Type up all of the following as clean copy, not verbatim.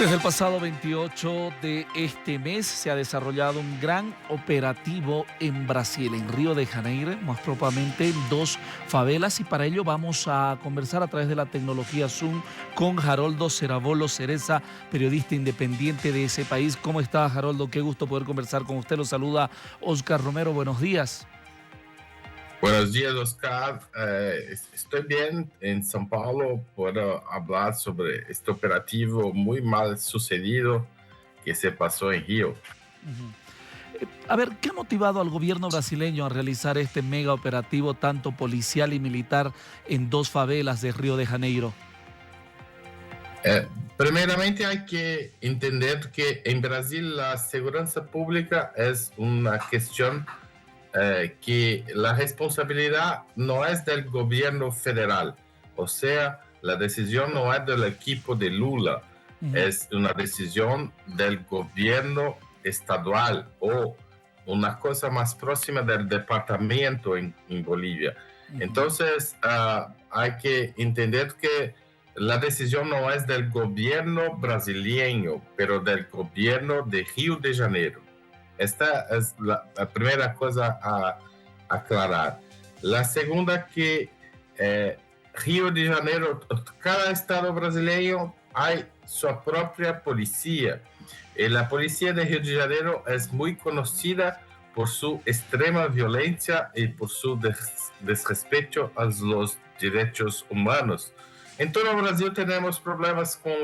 Desde el pasado 28 de este mes se ha desarrollado un gran operativo en Brasil, en Río de Janeiro, más propiamente en dos favelas, y para ello vamos a conversar a través de la tecnología Zoom con Haroldo Cerabolo Cereza, periodista independiente de ese país. ¿Cómo está, Haroldo? Qué gusto poder conversar con usted. Lo saluda Oscar Romero. Buenos días. Buenos días, Oscar. Estoy bien en São Paulo. Puedo hablar sobre este operativo muy mal sucedido que se pasó en Río. A ver, ¿qué ha motivado al gobierno brasileño a realizar este mega operativo, tanto policial y militar, en dos favelas de Río de Janeiro? Primeramente hay que entender que en Brasil la seguridad pública es una cuestión que la responsabilidad no es del gobierno federal, o sea, la decisión no es del equipo de Lula, es una decisión del gobierno estadual o una cosa más próxima del departamento en Bolivia. Entonces, hay que entender que la decisión no es del gobierno brasileño, pero del gobierno de Río de Janeiro. Esta es la primera cosa a aclarar. La segunda que Río de Janeiro, cada estado brasileño hay su propia policía. Y la policía de Río de Janeiro es muy conocida por su extrema violencia y por su desrespeto a los derechos humanos. En todo Brasil tenemos problemas con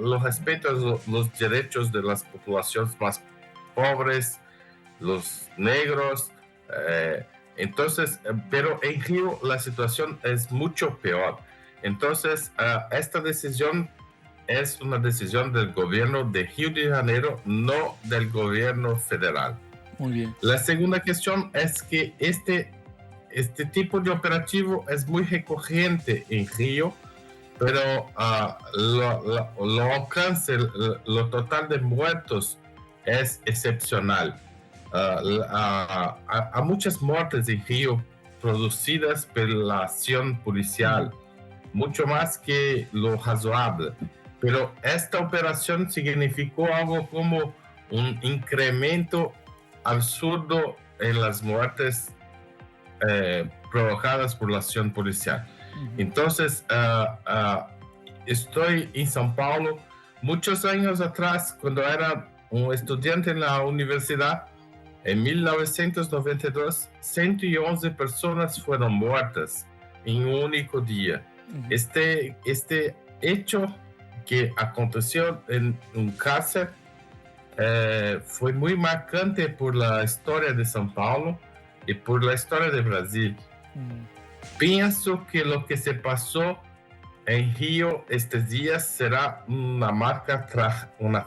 los respetos a los derechos de las poblaciones más pobres, los negros. Entonces, pero en Río la situación es mucho peor. Entonces, esta decisión es una decisión del gobierno de Río de Janeiro, no del gobierno federal. Muy bien. La segunda cuestión es que este tipo de operativo es muy recurrente en Río, pero lo alcance, lo total de muertos es excepcional. Há muchas muertes en Río producidas por la acción policial, mucho más que lo razonable. Pero esta operación significó algo como un incremento absurdo en las muertes provocadas por la acción policial. Entonces, estoy en São Paulo. Muchos años atrás, cuando era un estudiante en la universidad, en 1992, 111 personas fueron muertas en un único día. Este hecho que aconteció en un cárcel fue muy marcante por la historia de São Paulo y por la historia de Brasil. Pienso que lo que se pasó en Río estos días será una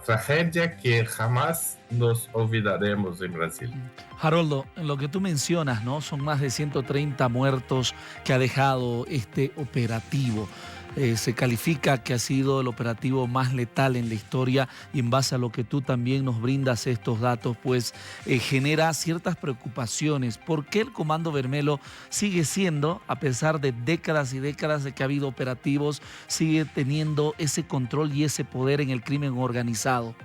tragedia que jamás nos olvidaremos en Brasil. Haroldo, lo que tú mencionas, ¿no? Son más de 130 muertos que ha dejado este operativo. Se califica que ha sido el operativo más letal en la historia, y en base a lo que tú también nos brindas estos datos, pues genera ciertas preocupaciones. ¿Por qué el Comando Vermelho sigue siendo, a pesar de décadas y décadas de que ha habido operativos, sigue teniendo ese control y ese poder en el crimen organizado?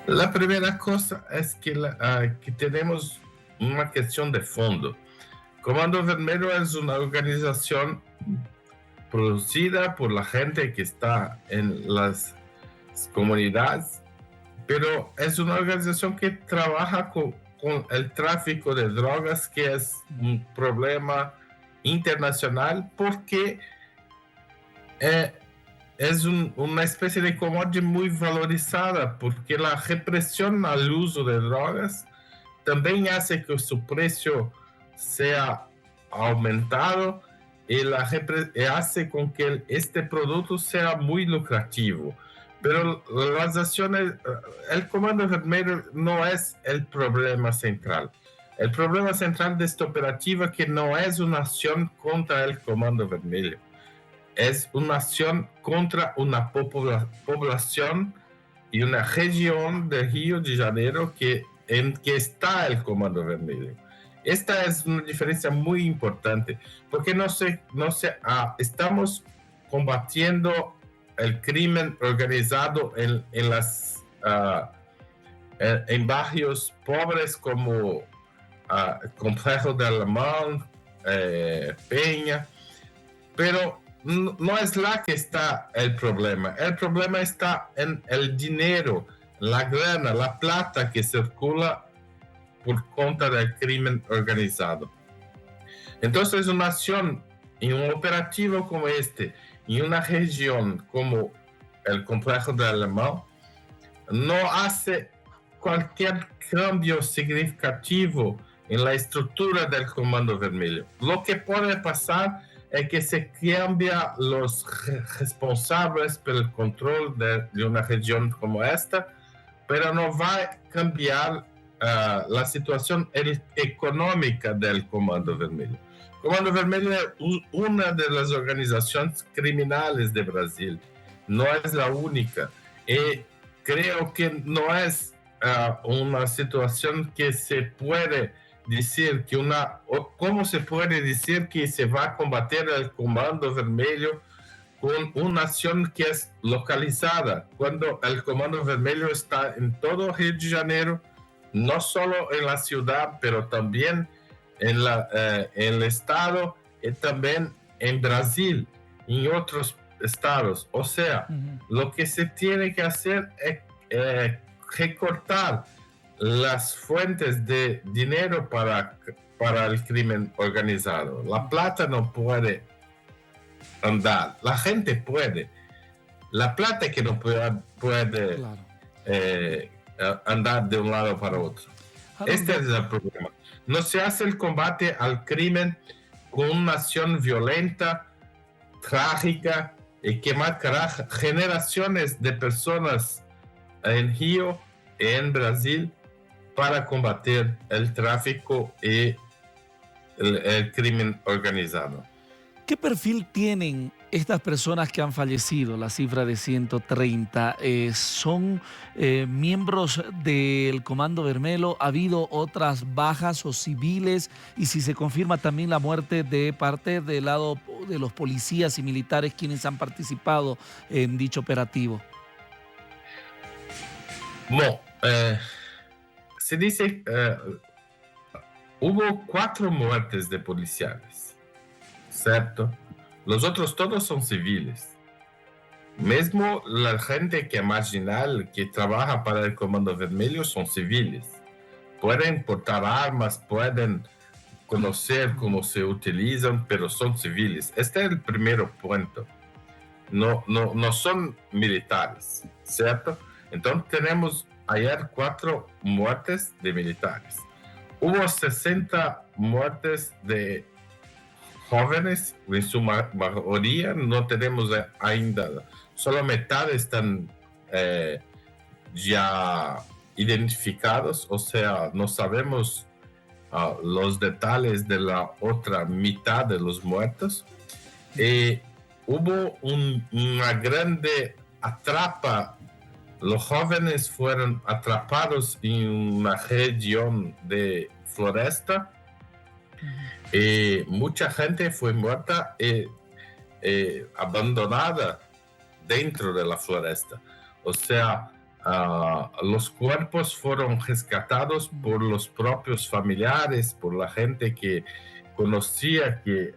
La primera cosa es que tenemos una cuestión de fondo. Comando Vermelho es una organización producida por la gente que está en las comunidades, pero es una organización que trabaja con el tráfico de drogas, que es un problema internacional porque es una especie de commodity muy valorizada, porque la represión al uso de drogas también hace que su precio sea aumentado y hace con que este producto sea muy lucrativo. Pero las acciones, el Comando Vermelho no es el problema central. El problema central de esta operativa es que no es una acción contra el Comando Vermelho, es una acción contra una población y una región de Río de Janeiro en que está el Comando Vermelho. Esta es una diferencia muy importante, porque estamos combatiendo el crimen organizado en barrios pobres como Complejo de Alemán, Peña, pero no es la que está el problema. El problema está en el dinero, la grana, la plata que circula por cuenta del crimen organizado. Entonces, una acción en un operativo como este, en una región como el Complejo de Alemán, no hace cualquier cambio significativo en la estructura del Comando Vermelho. Lo que puede pasar es que se cambia los responsables por el control de una región como esta, pero no va a cambiar la situación económica del Comando Vermelho. El Comando Vermelho es una de las organizaciones criminales de Brasil, no es la única. Y creo que no es una situación que se puede decir que ¿cómo se puede decir que se va a combatir el Comando Vermelho con una acción que es localizada, cuando el Comando Vermelho está en todo Rio de Janeiro, no solo en la ciudad, pero también en el estado y también en Brasil y en otros estados? O sea, lo que se tiene que hacer es recortar las fuentes de dinero para el crimen organizado. La plata no puede andar, la gente puede. La plata que no puede andar de un lado para otro. Este es el problema. No se hace el combate al crimen con una acción violenta, trágica, y que marcará generaciones de personas en Río y en Brasil para combatir el tráfico y el crimen organizado. ¿Qué perfil tienen estas personas que han fallecido? La cifra de 130. ¿Son miembros del Comando Vermelho? ¿Ha habido otras bajas o civiles? Y si se confirma también la muerte de parte del lado de los policías y militares quienes han participado en dicho operativo. Bom, se dice hubo 4 muertes de policiales, ¿cierto? Los otros todos son civiles. Mesmo la gente que es marginal, que trabaja para el Comando Vermelho, son civiles. Pueden portar armas, pueden conocer cómo se utilizan, pero son civiles. Este es el primer punto. No son militares, ¿cierto? Entonces tenemos ayer 4 muertes de militares. Hubo 60 muertes de jóvenes, en su mayoría no tenemos ainda, solo mitad están ya identificados, o sea, no sabemos los detalles de la otra mitad de los muertos. Hubo una grande atrapa. Los jóvenes fueron atrapados en una región de floresta y mucha gente fue muerta y abandonada dentro de la floresta. O sea, los cuerpos fueron rescatados por los propios familiares, por la gente que conocía que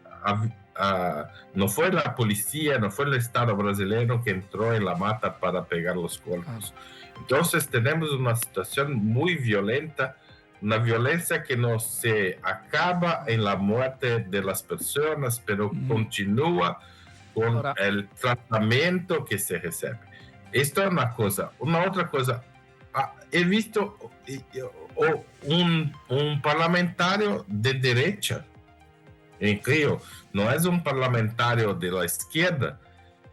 no fue la policía, no fue el Estado brasileño que entró en la mata para pegar los cuerpos. Entonces tenemos una situación muy violenta, una violencia que no se acaba en la muerte de las personas, pero continúa con el tratamiento que se recibe. Esto es una cosa. Una otra cosa, he visto un parlamentario de derecha en Río, no es un parlamentario de la izquierda,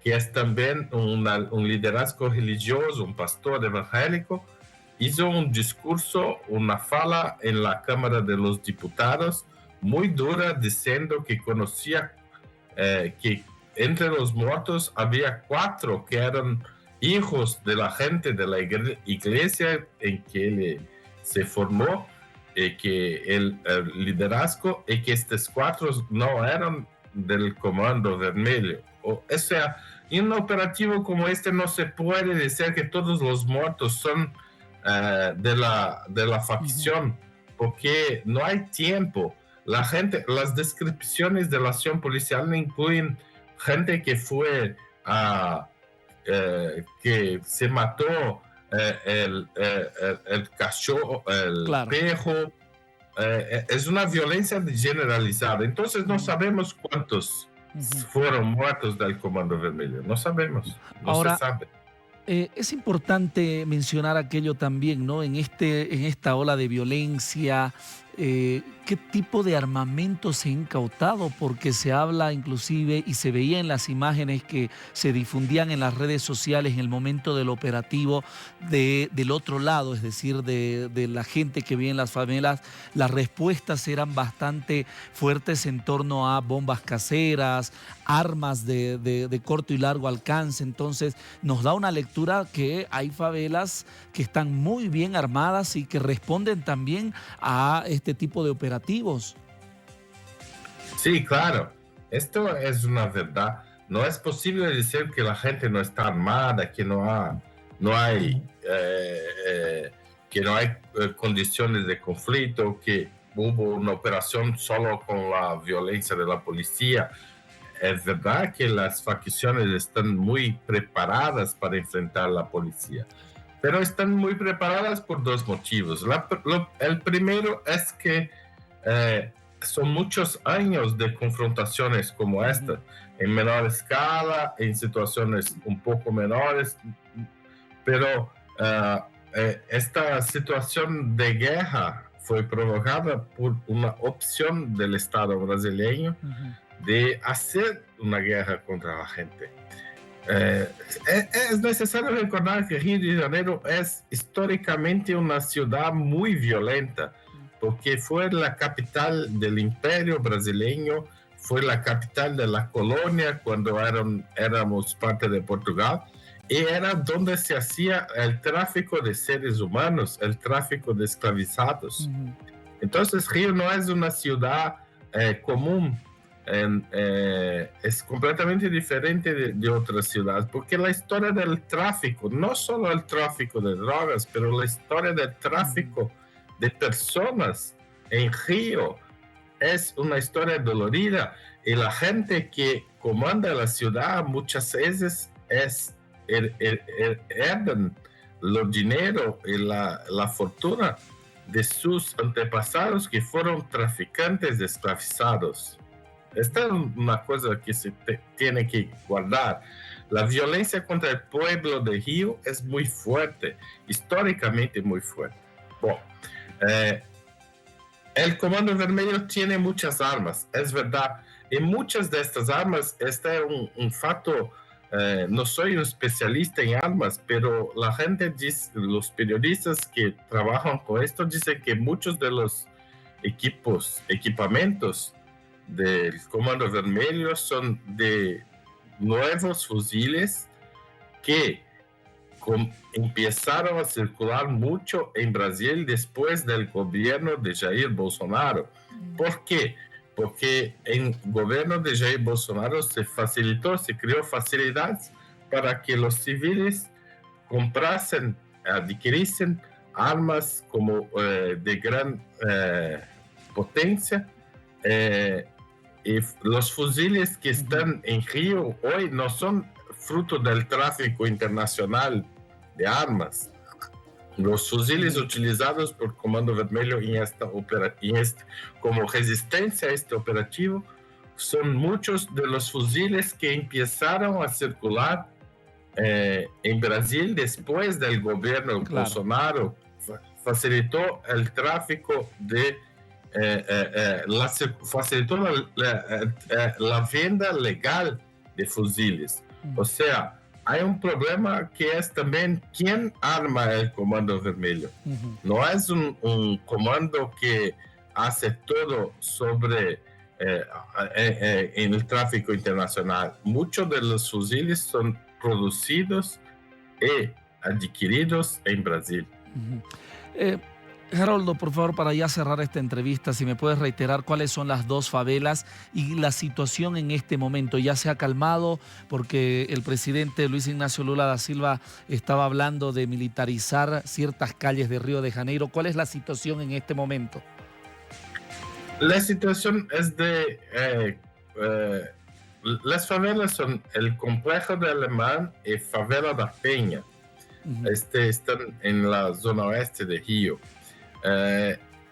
que es también un liderazgo religioso, un pastor evangélico, hizo un discurso, una fala en la Cámara de los Diputados muy dura, diciendo que conocía que entre los muertos había 4 que eran hijos de la gente de la iglesia en que él se formó, que el liderazgo, y que estos 4 no eran del Comando Vermelho. O sea, en un operativo como este no se puede decir que todos los muertos son de la facción, porque no hay tiempo. La gente, las descripciones de la acción policial no incluyen gente que fue que se mató el cachorro, el Claro. perro. Es una violencia generalizada. Entonces no sabemos cuántos fueron muertos del Comando Vermelho. No sabemos, no se Ahora, sabe. es importante mencionar aquello también, ¿no? En esta ola de violencia, ¿qué tipo de armamento se ha incautado? Porque se habla inclusive y se veía en las imágenes que se difundían en las redes sociales en el momento del operativo del otro lado, es decir, de la gente que vive en las favelas. Las respuestas eran bastante fuertes en torno a bombas caseras, armas de corto y largo alcance. Entonces nos da una lectura que hay favelas que están muy bien armadas y que responden también a este tipo de operativos. Sí, claro. Esto es una verdad. No es posible decir que la gente no está armada, que no hay, que no hay condiciones de conflicto, que hubo una operación solo con la violencia de la policía. Es verdad que las facciones están muy preparadas para enfrentar a la policía, pero están muy preparadas por dos motivos. El primero es que son muchos años de confrontaciones como esta, en menor escala, en situaciones un poco menores, pero esta situación de guerra fue provocada por una opción del Estado brasileño de hacer una guerra contra la gente. Es necesario recordar que Río de Janeiro es históricamente una ciudad muy violenta, porque fue la capital del imperio brasileño, fue la capital de la colonia cuando éramos parte de Portugal, y era donde se hacía el tráfico de seres humanos, el tráfico de esclavizados. Entonces Río no es una ciudad común. Es completamente diferente de otras ciudades, porque la historia del tráfico, no solo el tráfico de drogas, pero la historia del tráfico de personas en Río es una historia dolorida, y la gente que comanda la ciudad muchas veces herdan los dinero y la fortuna de sus antepasados que fueron traficantes de esclavizados. Esta es una cosa que se tiene que guardar. La violencia contra el pueblo de Río es muy fuerte, históricamente muy fuerte. Bueno, el Comando Vermelho tiene muchas armas, es verdad. Y muchas de estas armas, este es un fato, no soy un especialista en armas, pero la gente dice, los periodistas que trabajan con esto dicen que muchos de los equipamientos del Comando Vermelho son de nuevos fusiles que empezaron a circular mucho en Brasil después del gobierno de Jair Bolsonaro. ¿Por qué? Porque en el gobierno de Jair Bolsonaro se creó facilidades para que los civiles comprasen, adquiriesen armas como de gran potencia. Y los fusiles que están en Río hoy no son fruto del tráfico internacional de armas. Los fusiles utilizados por Comando Vermelho como resistencia a este operativo son muchos de los fusiles que empezaron a circular en Brasil después del gobierno Bolsonaro. Facilitó el tráfico facilitó la venta legal de fusiles. O sea, hay un problema que es también quién arma el Comando Vermelho. No es un comando que hace todo sobre en el tráfico internacional. Muchos de los fusiles son producidos y adquiridos en Brasil. Haroldo, por favor, para ya cerrar esta entrevista, si me puedes reiterar cuáles son las dos favelas y la situación en este momento. ¿Ya se ha calmado? Porque el presidente Luis Ignacio Lula da Silva estaba hablando de militarizar ciertas calles de Río de Janeiro. ¿Cuál es la situación en este momento? La situación es las favelas son el Complejo de Alemán y Favela da Peña. Están en la zona oeste de Río.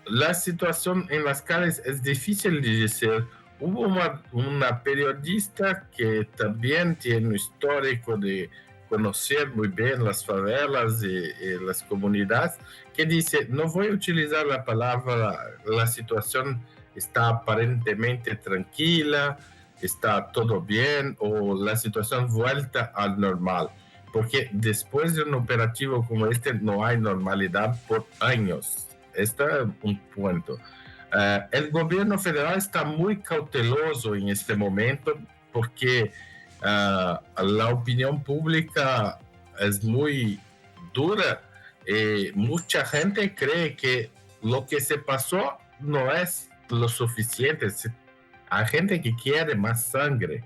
La situación en las calles es difícil de decir. Hubo una periodista que también tiene un histórico de conocer muy bien las favelas y las comunidades, que dice, no voy a utilizar la palabra, la situación está aparentemente tranquila, está todo bien, o la situación vuelta al normal. Porque después de un operativo como este no hay normalidad por años. Este es un punto. El gobierno federal está muy cauteloso en este momento porque la opinión pública es muy dura. Mucha gente cree que lo que se pasó no es lo suficiente. Hay gente que quiere más sangre.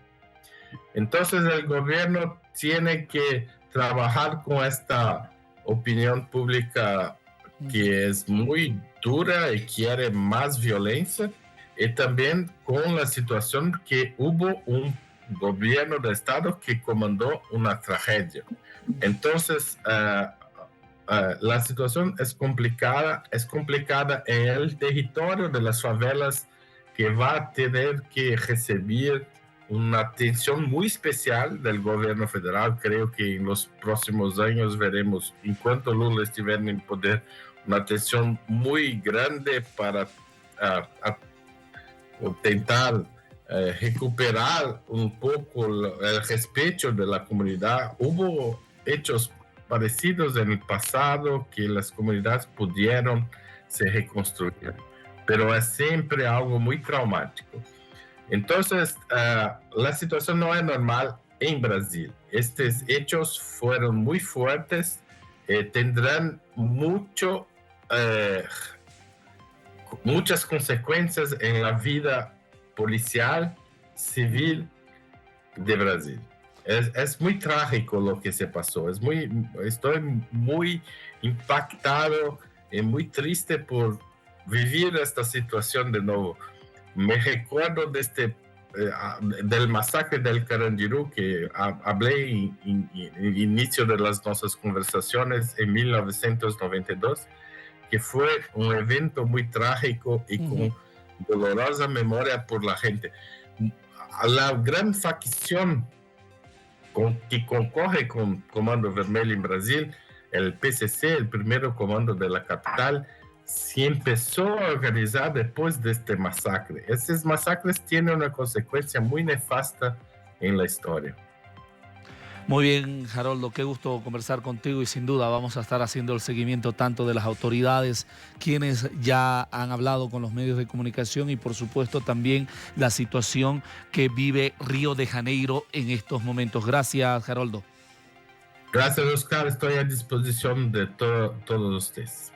Entonces el gobierno tiene que trabajar con esta opinión pública que es muy dura y quiere más violencia, y también con la situación que hubo un gobierno de Estado que comandó una tragedia. Entonces, la situación es complicada en el territorio de las favelas, que va a tener que recibir una atención muy especial del gobierno federal. Creo que en los próximos años veremos, en cuanto Lula estiver en poder, una atención muy grande para intentar recuperar un poco el respeto de la comunidad. Hubo hechos parecidos en el pasado que las comunidades pudieron se reconstruir, pero es siempre algo muy traumático. Entonces, la situación no es normal en Brasil. Estos hechos fueron muy fuertes, tendrán muchas consecuencias en la vida policial, civil de Brasil. Es muy trágico lo que se pasó. Estoy muy impactado y muy triste por vivir esta situación de nuevo. Me recuerdo del masacre del Carandiru, que hablé en el inicio de las nuestras conversaciones en 1992, que fue un evento muy trágico y con dolorosa memoria por la gente. La gran facción que concorre con Comando Vermelho en Brasil, el PCC, el primero comando de la capital, se empezó a organizar después de este masacre. Estos masacres tienen una consecuencia muy nefasta en la historia. Muy bien, Haroldo, qué gusto conversar contigo, y sin duda vamos a estar haciendo el seguimiento tanto de las autoridades, quienes ya han hablado con los medios de comunicación, y por supuesto también la situación que vive Río de Janeiro en estos momentos. Gracias, Haroldo. Gracias, Oscar. Estoy a disposición de todos ustedes.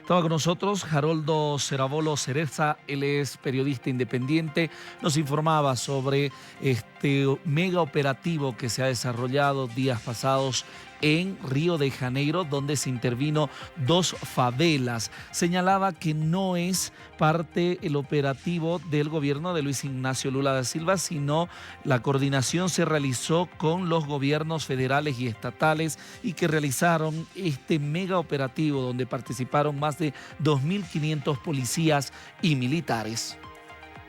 Estaba con nosotros Haroldo Cerabolo Cereza, él es periodista independiente, nos informaba sobre este mega operativo que se ha desarrollado días pasados en Río de Janeiro, donde se intervino 2 favelas. Señalaba que no es parte el operativo del gobierno de Luis Ignacio Lula da Silva, sino la coordinación se realizó con los gobiernos federales y estatales, y que realizaron este mega operativo donde participaron más de 2.500 policías y militares.